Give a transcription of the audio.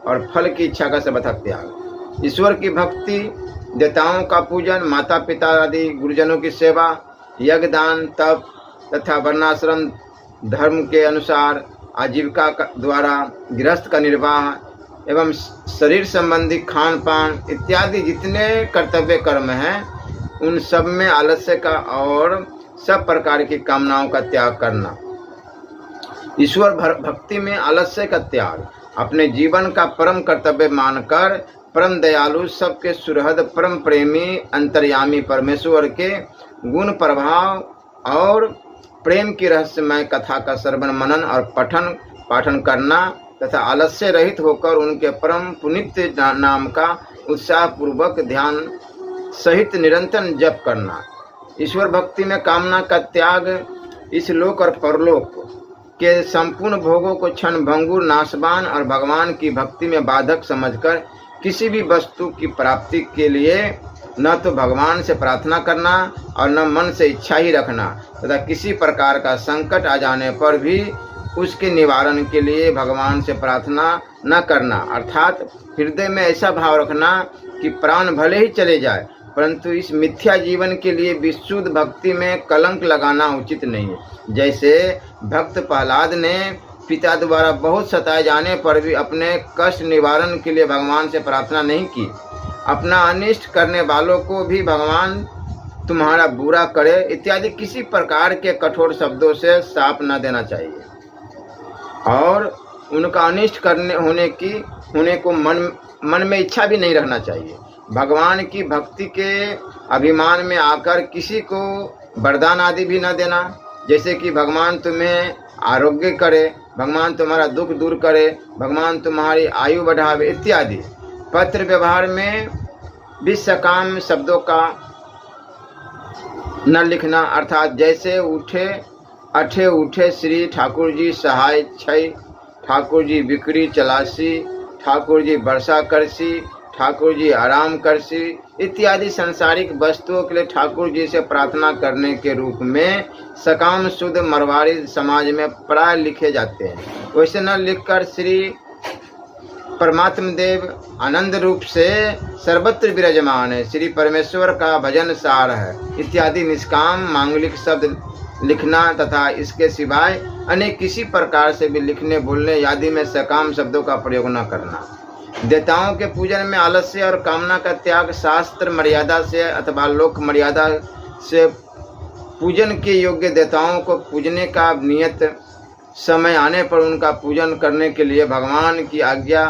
और फल की इच्छा का सर्वथा त्याग। ईश्वर की भक्ति, देवताओं का पूजन, माता पिता आदि गुरुजनों की सेवा, यज्ञ दान तप तथा वर्णाश्रम धर्म के अनुसार आजीविका द्वारा गृहस्थ का निर्वाह एवं शरीर संबंधी खान पान इत्यादि जितने कर्तव्य कर्म हैं उन सब में आलस्य का और सब प्रकार की कामनाओं का त्याग करना। ईश्वर भक्ति में आलस्य का त्याग अपने जीवन का परम कर्तव्य मानकर परम दयालु, सबके सुहृद, परम प्रेमी, अंतर्यामी परमेश्वर के गुण प्रभाव और प्रेम की रहस्यमय कथा का श्रवण मनन और पठन पाठन करना तथा आलस्य रहित होकर उनके परम पुनीत नाम का उत्साह पूर्वक ध्यान सहित निरंतर जप करना। ईश्वर भक्ति में कामना का त्याग इस लोक और परलोक के संपूर्ण भोगों को क्षण भंगुर, नाशवान और भगवान की भक्ति में बाधक समझकर किसी भी वस्तु की प्राप्ति के लिए न तो भगवान से प्रार्थना करना और न मन से इच्छा ही रखना तथा किसी प्रकार का संकट आ जाने पर भी उसके निवारण के लिए भगवान से प्रार्थना न करना, अर्थात हृदय में ऐसा भाव रखना कि प्राण भले ही चले जाए परंतु इस मिथ्या जीवन के लिए विशुद्ध भक्ति में कलंक लगाना उचित नहीं है। जैसे भक्त प्रहलाद ने पिता द्वारा बहुत सताए जाने पर भी अपने कष्ट निवारण के लिए भगवान से प्रार्थना नहीं की। अपना अनिष्ट करने वालों को भी भगवान तुम्हारा बुरा करे इत्यादि किसी प्रकार के कठोर शब्दों से शाप न देना चाहिए और उनका अनिष्ट करने होने को मन में इच्छा भी नहीं रखना चाहिए। भगवान की भक्ति के अभिमान में आकर किसी को वरदान आदि भी न देना, जैसे कि भगवान तुम्हें आरोग्य करे, भगवान तुम्हारा दुख दूर करे, भगवान तुम्हारी आयु बढ़ावे इत्यादि। पत्र व्यवहार में भी सकाम शब्दों का न लिखना, अर्थात जैसे उठे श्री ठाकुर जी सहाय छय, ठाकुर जी बिक्री चलासी, ठाकुर जी वर्षा करसी, ठाकुर जी आराम करसी इत्यादि सांसारिक वस्तुओं के लिए ठाकुर जी से प्रार्थना करने के रूप में सकाम शुद्ध मरवाड़ी समाज में प्राय लिखे जाते हैं। वैसे न लिखकर श्री परमात्म देव आनंद रूप से सर्वत्र विराजमान है, श्री परमेश्वर का भजन सार है इत्यादि निष्काम मांगलिक शब्द लिखना तथा इसके सिवाय अन्य किसी प्रकार से भी लिखने बोलने आदि में सकाम शब्दों का प्रयोग न करना। देवताओं के पूजन में आलस्य और कामना का त्याग शास्त्र मर्यादा से अथवा लोक मर्यादा से पूजन के योग्य देवताओं को पूजने का नियत समय आने पर उनका पूजन करने के लिए भगवान की आज्ञा